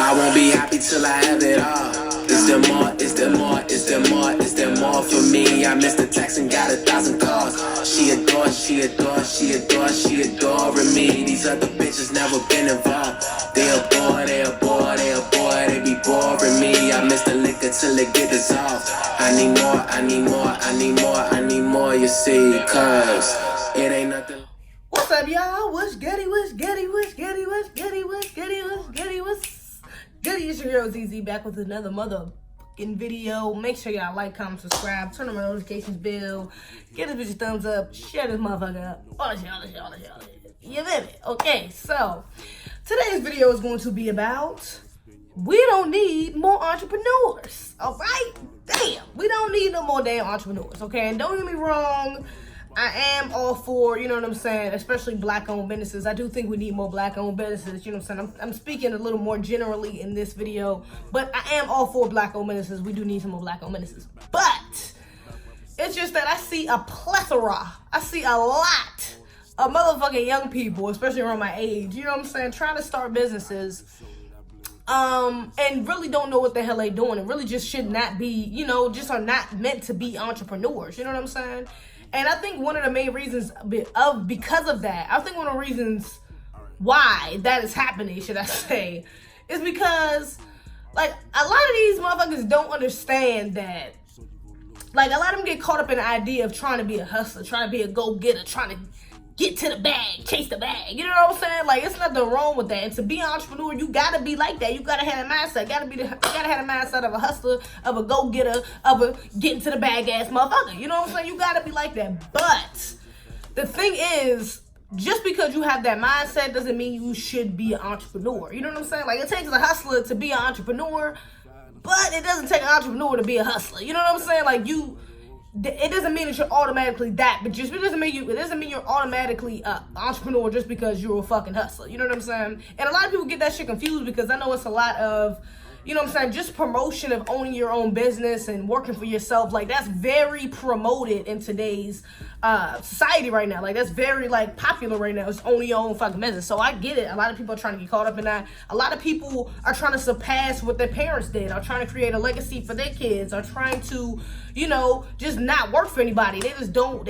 I won't be happy till I have it all. Is there more? Is there more? Is there more? Is there more for me? I missed the text and got 1,000 calls. She adores, she adores, she adores, she adoring me. These other bitches never been involved. They abhor, they abhor, they abhor, they be boring me. I miss the liquor till it get dissolved. I need more, I need more, I need more, I need more, you see, cause it ain't nothing. What's up, y'all? What's Goodie? What's Goodie? What's Goodie? What's Goodie? What's Goodie? What's Goodie? What's Goodie? It's your girl Zeze back with another motherfucking video. Make sure y'all like, comment, subscribe, turn on my notifications bell, give this bitch a thumbs up, share this motherfucker up. All this shit. You feel me? Okay, so today's video is going to be about we don't need more entrepreneurs. All right? Damn, we don't need no more damn entrepreneurs. Okay, and don't get me wrong. I am all for, you know what I'm saying, especially black-owned businesses. I do think we need more black-owned businesses, you know what I'm saying. I'm speaking a little more generally in this video, but I am all for black-owned businesses. We do need some more black-owned businesses. But it's just that I see a plethora, I see a lot of motherfucking young people, especially around my age, you know what I'm saying, trying to start businesses and really don't know what the hell they doing and really just should not be, you know, just are not meant to be entrepreneurs, you know what I'm saying? And I think one of the main reasons because of that, I think one of the reasons why that is happening, should I say, is because, like, a lot of these motherfuckers don't understand that, like, a lot of them get caught up in the idea of trying to be a hustler, trying to be a go-getter, trying to get to the bag, chase the bag. You know what I'm saying? Like, it's nothing wrong with that. And to be an entrepreneur, you gotta be like that. You gotta have a mindset. You gotta have a mindset of a hustler, of a go-getter, of a getting to the bag ass motherfucker. You know what I'm saying? You gotta be like that. But the thing is, just because you have that mindset doesn't mean you should be an entrepreneur. You know what I'm saying? Like, it takes a hustler to be an entrepreneur, but it doesn't take an entrepreneur to be a hustler. You know what I'm saying? Like, it doesn't mean that you're automatically that, but it doesn't mean you're automatically an entrepreneur just because you're a fucking hustler. You know what I'm saying? And a lot of people get that shit confused because I know it's a lot of, you know what I'm saying, just promotion of owning your own business and working for yourself. Like, that's very promoted in today's society right now. Like, that's very, like, popular right now. It's owning your own fucking business. So I get it. A lot of people are trying to get caught up in that. A lot of people are trying to surpass what their parents did, are trying to create a legacy for their kids, are trying to, you know, just not work for anybody. They just don't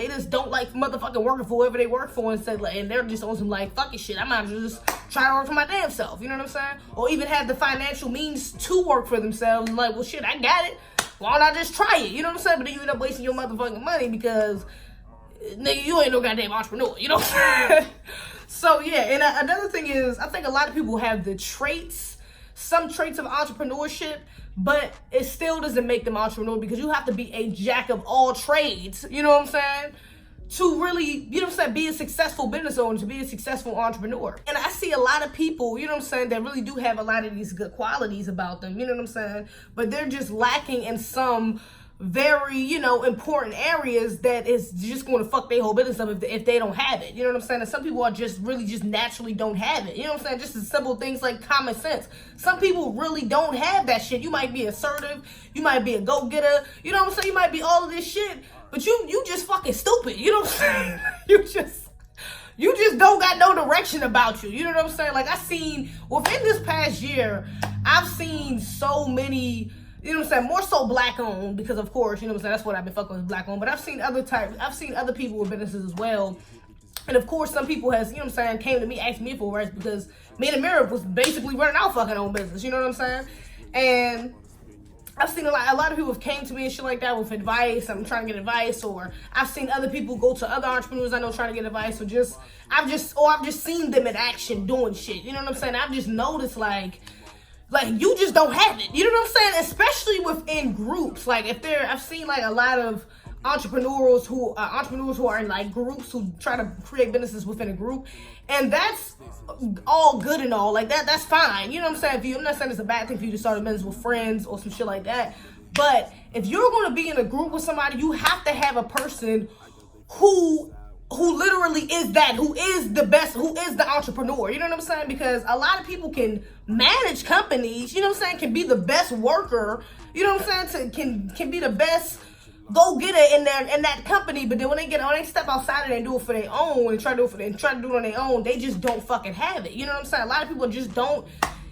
like motherfucking working for whoever they work for and they're just on some, like, fucking shit. I might as well just try to work for my damn self. You know what I'm saying? Or even have the financial means to work for themselves and like, well, shit, I got it. Why don't I just try it? You know what I'm saying? But then you end up wasting your motherfucking money because, nigga, you ain't no goddamn entrepreneur. You know what I'm saying? So, yeah. And another thing is, I think a lot of people have the traits, some traits of entrepreneurship, but it still doesn't make them entrepreneur because you have to be a jack of all trades. You know what I'm saying? To really, you know what I'm saying, be a successful business owner, to be a successful entrepreneur. And I see a lot of people, you know what I'm saying, that really do have a lot of these good qualities about them, you know what I'm saying? But they're just lacking in some very, you know, important areas that is just going to fuck their whole business up if they don't have it. You know what I'm saying? And some people are just really just naturally don't have it. You know what I'm saying? Just as simple things like common sense. Some people really don't have that shit. You might be assertive. You might be a go-getter. You know what I'm saying? You might be all of this shit. But you just fucking stupid. You know what I'm saying? You just don't got no direction about you. You know what I'm saying? Like, within this past year, I've seen so many, you know what I'm saying, more so black owned, because of course, you know what I'm saying, that's what I've been fucking with, black owned, but I've seen other people with businesses as well. And of course, some people has, you know what I'm saying, came to me, asked me for advice because me and Amira was basically running our fucking own business. You know what I'm saying? And I've seen a lot of people have came to me and shit like that with advice. I'm trying to get advice, or I've seen other people go to other entrepreneurs I know trying to get advice, or I've just seen them in action doing shit. You know what I'm saying? I've just noticed like you just don't have it. You know what I'm saying? Especially within groups. Like I've seen like a lot of entrepreneurs who are in like groups who try to create businesses within a group, and that's all good and all, like that's fine, you know what I'm saying? I'm not saying it's a bad thing for you to start a business with friends or some shit like that, but if you're going to be in a group with somebody, you have to have a person who literally is that, who is the best, who is the entrepreneur, you know what I'm saying? Because a lot of people can manage companies, you know what I'm saying, can be the best worker, you know what I'm saying, can be the best go get it in that company, but then when they step outside of it and do it for their own and try to do it on their own, they just don't fucking have it. You know what I'm saying? A lot of people just don't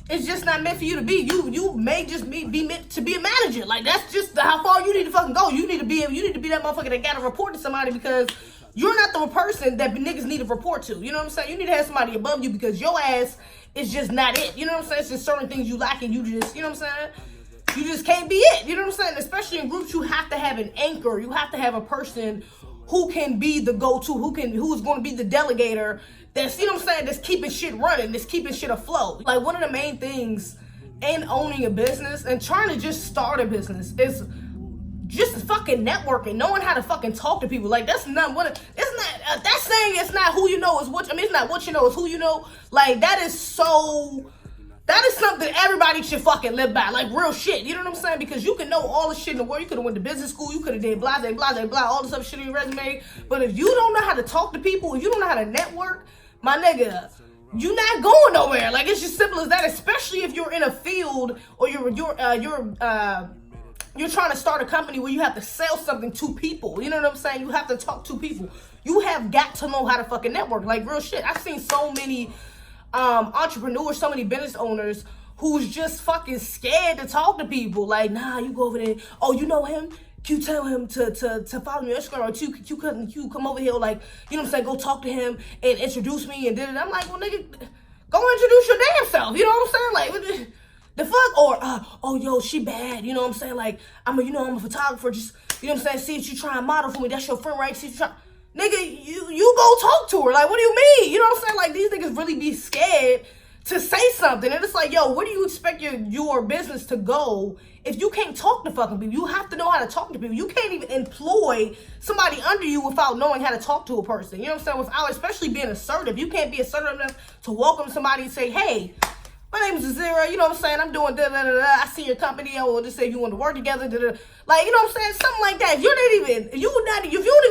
it's just not meant for you to be. You may just be meant to be a manager. Like, that's just how far you need to fucking go. You need to be that motherfucker that gotta report to somebody, because you're not the person that niggas need to report to. You know what I'm saying? You need to have somebody above you, because your ass is just not it. You know what I'm saying? It's just certain things you lack, and you just, you know what I'm saying? You just can't be it. You know what I'm saying? Especially in groups, you have to have an anchor. You have to have a person who can be the go-to, who's going to be the delegator, that's, you know what I'm saying, that's keeping shit running, that's keeping shit afloat. Like, one of the main things in owning a business and trying to just start a business is just fucking networking, knowing how to fucking talk to people. Like, that's not what it's not. That saying, it's not who you know, is what. I mean, it's not what you know, it's who you know. Like, that is something everybody should fucking live by. Like, real shit. You know what I'm saying? Because you can know all the shit in the world. You could have went to business school. You could have did blah, blah, blah, blah, all this other shit in your resume. But if you don't know how to talk to people, if you don't know how to network, my nigga, you're not going nowhere. Like, it's just simple as that. Especially if you're in a field, or you're trying to start a company where you have to sell something to people. You know what I'm saying? You have to talk to people. You have got to know how to fucking network. Like, real shit. I've seen so many entrepreneurs, so many business owners who's just fucking scared to talk to people. Like, nah, you go over there. Oh, you know him? You tell him to follow me on Instagram, or you come over here, like, you know what I'm saying, go talk to him and introduce me, and did it. I'm like, well, nigga, go introduce your damn self. You know what I'm saying? Like, what the fuck? Or oh, yo, she bad. You know what I'm saying? Like, I'm a photographer. Just, you know what I'm saying? See if you try and model for me. That's your friend, right? See if you try. Nigga, you go talk to her. Like, what do you mean? You know what I'm saying? Like, these niggas really be scared to say something. And it's like, yo, where do you expect your business to go if you can't talk to fucking people? You have to know how to talk to people. You can't even employ somebody under you without knowing how to talk to a person. You know what I'm saying? Without especially being assertive. You can't be assertive enough to welcome somebody and say, hey, my name is Zeze, you know what I'm saying? I'm doing da-da-da-da. I see your company. I will just say you want to work together. Da-da. Like, you know what I'm saying? Something like that. If you don't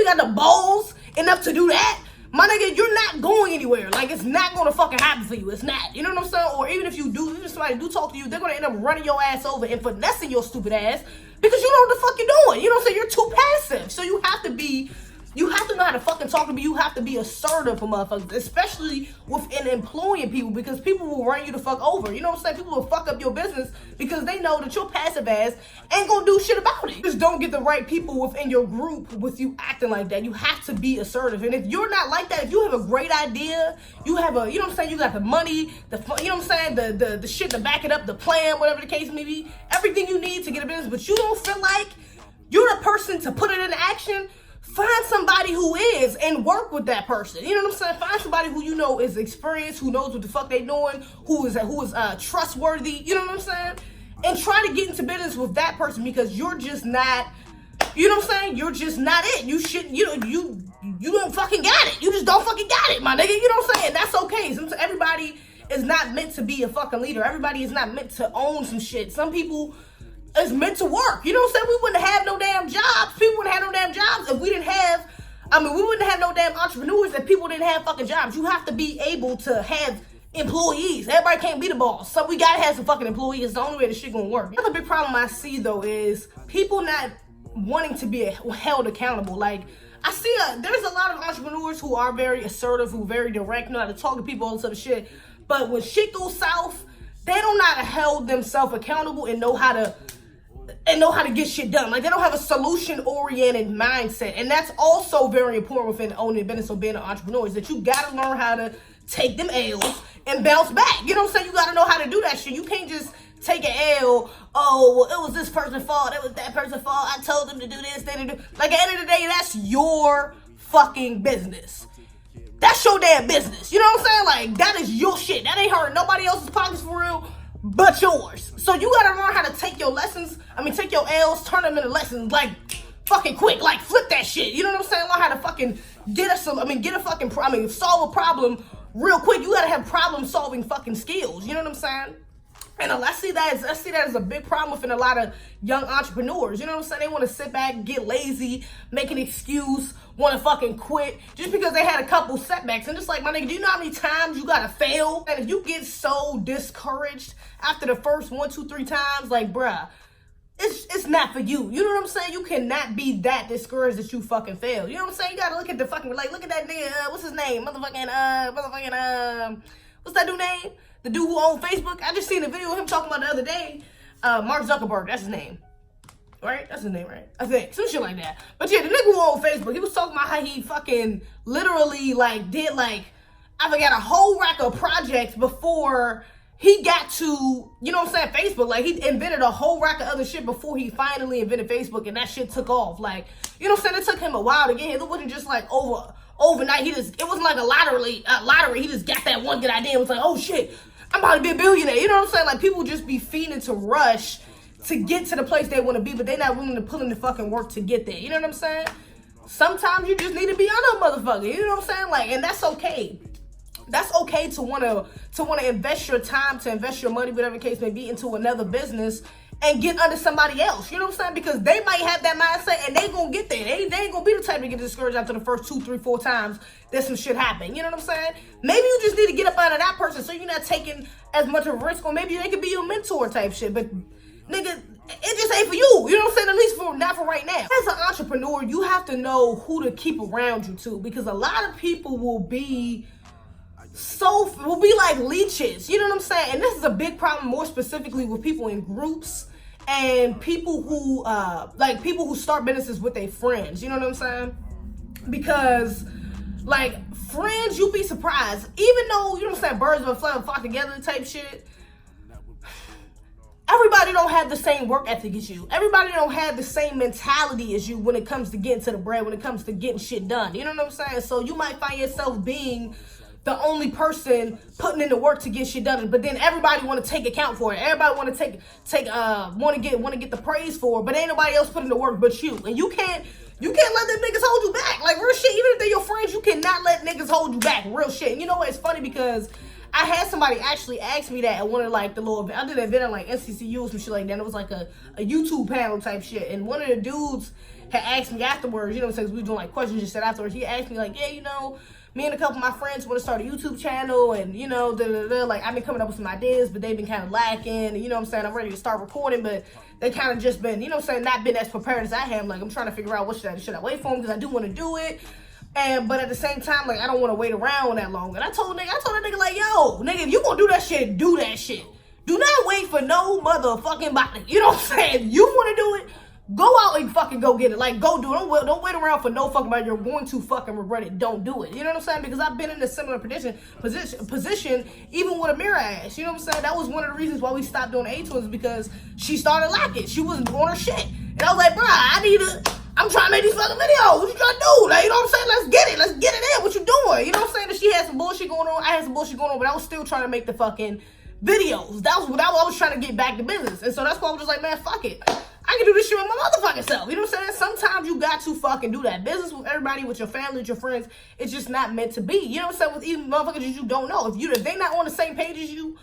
even got the balls enough to do that, my nigga, you're not going anywhere. Like, it's not going to fucking happen for you. It's not. You know what I'm saying? Or even if somebody do talk to you, they're going to end up running your ass over and finessing your stupid ass because you know what the fuck you're doing. You know what I'm saying? You're too passive. So you have to know how to fucking talk to me. You have to be assertive for motherfuckers, especially within employing people, because people will run you the fuck over. You know what I'm saying? People will fuck up your business because they know that your passive ass ain't gonna do shit about it. Just don't get the right people within your group with you acting like that. You have to be assertive. And if you're not like that, if you have a great idea, you have you know what I'm saying, you got the money, you know what I'm saying, the shit to back it up, the plan, whatever the case may be, everything you need to get a business, but you don't feel like you're the person to put it into action, find somebody who is and work with that person. You know what I'm saying? Find somebody who you know is experienced, who knows what the fuck they doing, who is trustworthy. You know what I'm saying? And try to get into business with that person, because you're just not. You know what I'm saying? You're just not it. You don't fucking got it. You just don't fucking got it, my nigga. You know what I'm saying? That's okay. Everybody is not meant to be a fucking leader. Everybody is not meant to own some shit. Some people is meant to work. You know what I'm saying? We wouldn't have no damn jobs. People wouldn't have no damn jobs if we didn't have, we wouldn't have no damn entrepreneurs if people didn't have fucking jobs. You have to be able to have employees. Everybody can't be the boss. So we gotta have some fucking employees. It's the only way this shit gonna work. Another big problem I see though is people not wanting to be held accountable. Like, I see there's a lot of entrepreneurs who are very assertive, who very direct, know how to talk to people, all this other shit. But when shit goes south, they don't know how to hold themselves accountable and know how to get shit done. Like, they don't have a solution-oriented mindset. And that's also very important within owning a business or being an entrepreneur, is that you gotta learn how to take them L's and bounce back. You know what I'm saying? You gotta know how to do that shit. You can't just take an L, oh, well, it was this person's fault, it was that person's fault, I told them to do this, they didn't do. Like, at the end of the day, that's your fucking business. That's your damn business. You know what I'm saying? Like, that is your shit. That ain't hurting nobody else's pockets for real but yours. So you gotta learn how to take your take your L's, turn them into lessons, like, fucking quick, like, flip that shit. You know what I'm saying? Learn how to fucking solve a problem real quick. You gotta have problem solving fucking skills. You know what I'm saying? And I see that as a big problem within a lot of young entrepreneurs. You know what I'm saying? They want to sit back, get lazy, make an excuse, want to fucking quit just because they had a couple setbacks. And just like, my nigga, do you know how many times you gotta fail? And if you get so discouraged after the first 1, 2, 3 times, like, bruh, it's not for you. You know what I'm saying? You cannot be that discouraged that you fucking fail. You know what I'm saying? You gotta look at the fucking, like, look at that nigga, what's his name? What's that dude name? the dude who owned Facebook. I just seen a video of him talking about the other day. Mark Zuckerberg, that's his name. Right? That's his name, right? I think. Some shit like that. But yeah, the nigga who owned Facebook, he was talking about how he fucking literally, like, did, like, I forgot, a whole rack of projects before he got to, you know what I'm saying, Facebook. Like, he invented a whole rack of other shit before he finally invented Facebook, and that shit took off. Like, you know what I'm saying? It took him a while to get here. It wasn't just, like, overnight. It wasn't like a lottery. He just got that one good idea and was like, oh, shit, I'm about to be a billionaire. You know what I'm saying? Like, people just be fiending to rush to get to the place they want to be, but they're not willing to put in the fucking work to get there. You know what I'm saying? Sometimes you just need to be on a motherfucker. You know what I'm saying? Like, and that's okay. That's okay to wanna invest your time, to invest your money, whatever the case may be, into another business and get under somebody else. You know what I'm saying? Because they might have that mindset and they gonna get there. They ain't gonna be the type to get discouraged after the first 2, 3, 4 times that some shit happen. You know what I'm saying? Maybe you just need to get up out of that person so you're not taking as much of a risk, or maybe they could be your mentor type shit. But nigga, it just ain't for you. You know what I'm saying? At least not for right now. As an entrepreneur, you have to know who to keep around you too, because a lot of people will be like leeches. You know what I'm saying? And this is a big problem, more specifically with people in groups and people who start businesses with their friends. You know what I'm saying? Because like friends, you'll be surprised. Even though, you know what I'm saying, birds of a feather flock together type shit. Everybody don't have the same work ethic as you. Everybody don't have the same mentality as you when it comes to getting to the bread, when it comes to getting shit done. You know what I'm saying? So you might find yourself being the only person putting in the work to get shit done, but then everybody want to take account for it. Everybody want to want to get the praise for it, but ain't nobody else putting the work but you. And you can't let them niggas hold you back. Like, real shit, even if they're your friends, you cannot let niggas hold you back. Real shit. And you know what? It's funny because I had somebody actually ask me that at one of like the little, I did an event at like NCCU or some shit like that. It was like a YouTube panel type shit. And one of the dudes had asked me afterwards, you know what I'm saying, we were doing like questions just said afterwards. He asked me like, yeah, you know, me and a couple of my friends want to start a YouTube channel, and you know, like I've been coming up with some ideas, but they've been kind of lacking, and you know what I'm saying, I'm ready to start recording, but they kind of just been, you know what I'm saying, not been as prepared as I am. Like, I'm trying to figure out what should I wait for them, because I do want to do it, but at the same time, like, I don't want to wait around that long. And I told that nigga like, yo, nigga, if you gonna do that shit, do that shit. Do not wait for no motherfucking body. You know what I'm saying? You want to do it? Go out and fucking go get it. Like, go do it. Don't wait around for no fucking body. You're going to fucking regret it. Don't do it. You know what I'm saying? Because I've been in a similar position, even with Amira ass. You know what I'm saying? That was one of the reasons why we stopped doing A-Twins, because she started lacking. She wasn't doing her shit. And I was like, bruh, I'm trying to make these fucking videos. What you trying to do? Like, you know what I'm saying? Let's get it. Let's get it in. What you doing? You know what I'm saying? That she had some bullshit going on. I had some bullshit going on, but I was still trying to make the fucking videos. That was what I was trying to get back to business. And so that's why I was just like, man, fuck it. I can do this shit with my motherfucking self. You know what I'm saying? Sometimes you got to fucking do that. Business with everybody, with your family, with your friends, it's just not meant to be. You know what I'm saying? With even motherfuckers you don't know. If they not on the same page as you,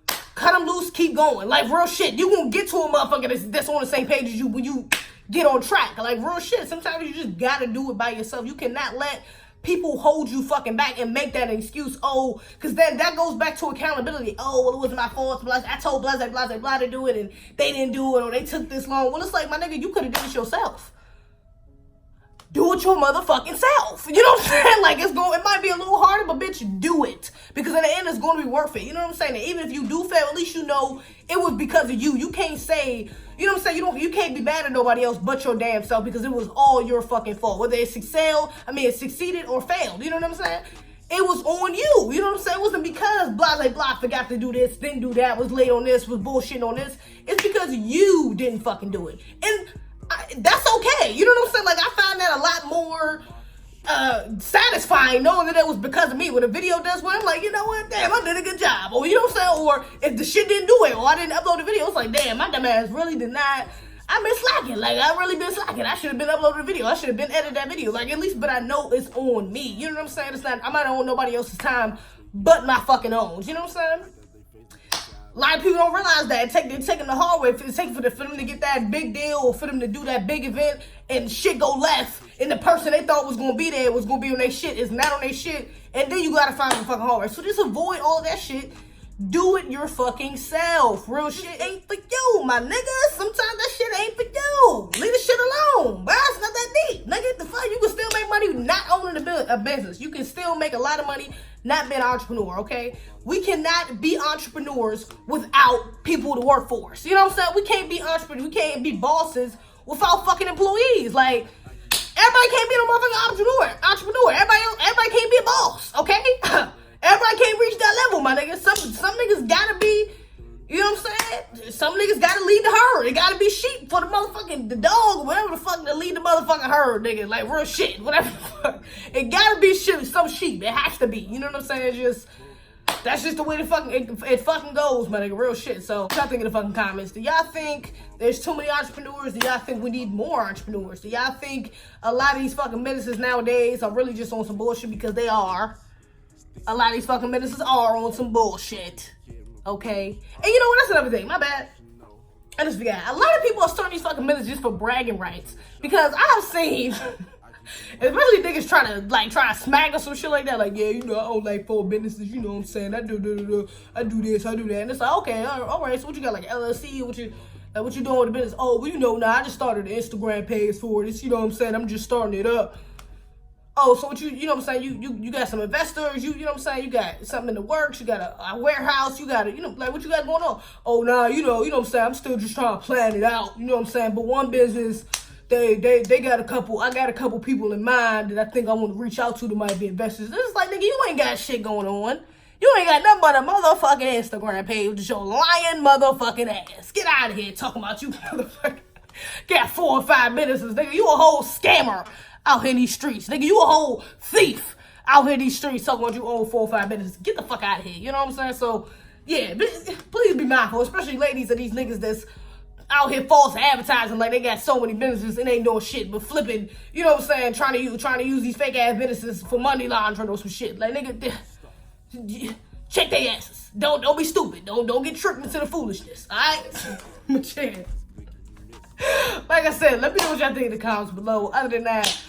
cut them loose, keep going. Like, real shit. You won't get to a motherfucker that's on the same page as you when you get on track. Like, real shit. Sometimes you just gotta do it by yourself. You cannot let people hold you fucking back and make that an excuse. Oh, because then that goes back to accountability. Oh, well, it was my fault. I told blah to do it, and they didn't do it, or they took this long. Well, it's like, my nigga, you could have did it yourself. Do it your motherfucking self. You know what I'm saying? Like, it might be a little harder, but bitch, do it. Because in the end, it's going to be worth it. You know what I'm saying? And even if you do fail, at least you know it was because of you. You can't say, you know what I'm saying? You can't be mad at nobody else but your damn self, because it was all your fucking fault. Whether it succeeded or failed. You know what I'm saying? It was on you. You know what I'm saying? It wasn't because blah forgot to do this, didn't do that, was late on this, was bullshitting on this. It's because you didn't fucking do it. And that's okay. You know what I'm saying? Like, I find that a lot more satisfying knowing that it was because of me. When a video does well, I'm like, you know what? Damn, I did a good job. Or, you know what I'm saying? Or if the shit didn't do it, or I didn't upload the video, it's like, damn, my dumb ass really did not. I've been slacking. Like, I really been slacking. I should have been uploading the video. I should have been editing that video. Like, at least, but I know it's on me. You know what I'm saying? It's not, I'm not on nobody else's time but my fucking own. You know what I'm saying? A lot of people don't realize that. They're taking the hard way. It's taking for them to get that big deal, or for them to do that big event, and shit go left, and the person they thought was going to be there was going to be on their shit is not on their shit, and then you got to find the fucking hard way. So just avoid all that shit. Do it your fucking self. Real shit ain't for you, my nigga. Sometimes that shit ain't for you. Leave the shit alone. But it's not that deep. Nigga, the fuck? You can still make money not owning a business. You can still make a lot of money not being an entrepreneur, okay? we cannot be entrepreneurs without people to work for us. You know what I'm saying? We can't be entrepreneurs. We can't be bosses without fucking employees. Like, everybody can't be no motherfucking entrepreneur. Everybody can't be a boss, okay? Everybody can't reach that level, my nigga. Some niggas gotta be, you know what I'm saying? Some niggas gotta lead the herd. It gotta be sheep for the dog, whatever the fuck to lead the motherfucking herd, nigga. Like, real shit, whatever the fuck. It gotta be shit, some sheep. It has to be. You know what I'm saying? That's just the way it fucking goes, my nigga. Real shit. So, what y'all think in the fucking comments? Do y'all think there's too many entrepreneurs? Do y'all think we need more entrepreneurs? Do y'all think a lot of these fucking businesses nowadays are really just on some bullshit? Because they are. A lot of these fucking businesses are on some bullshit. Okay? And you know what? That's another thing. My bad. I just forgot. A lot of people are starting these fucking businesses just for bragging rights. Because I've seen... especially niggas trying to smack us or shit like that. Like, yeah, you know, I own like 4 businesses. You know what I'm saying? I do this, I do that. And it's like, okay, all right. So what you got, like LLC? What you doing with the business? Oh, well, you know, I just started an Instagram page for this. You know what I'm saying? I'm just starting it up. Oh, so what you know what I'm saying? You got some investors. You know what I'm saying? You got something in the works. You got a warehouse. You got a, you know, like what you got going on? Oh, nah, you know what I'm saying? I'm still just trying to plan it out. You know what I'm saying? But one business. They got I got a couple people in mind that I think I want to reach out to that might be investors. This is like, nigga, you ain't got shit going on. You ain't got nothing but a motherfucking Instagram page with your lying motherfucking ass. Get out of here talking about you motherfucker. Got 4 or 5 businesses, nigga. You a whole scammer out here in these streets. Nigga, you a whole thief out here in these streets talking about you own 4 or 5 businesses. Get the fuck out of here. You know what I'm saying? So, yeah, please be mindful, especially ladies of these niggas that's out here false advertising like they got so many businesses and ain't doing shit but flipping, you know what I'm saying, trying to use these fake ass businesses for money laundering or some shit. Like, nigga, check their asses. Don't be stupid. Don't get tricked into the foolishness. Alright? Like I said, let me know what y'all think in the comments below. Other than that,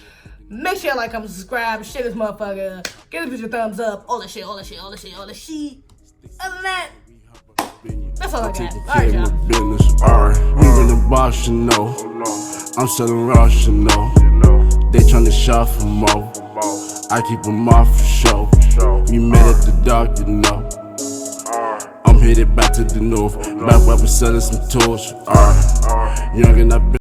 make sure y'all like, comment, subscribe, share this motherfucker, give this video a thumbs up, all that shit. Other than that, that's all I got. Alright, y'all. Business, alright. I'm in the box, you know. I'm selling rocks, you know. They tryna shop for more. I keep them off for show. We met at the dock, you know. I'm headed back to the north. Back where we're selling some tools. Alright. Young and I've been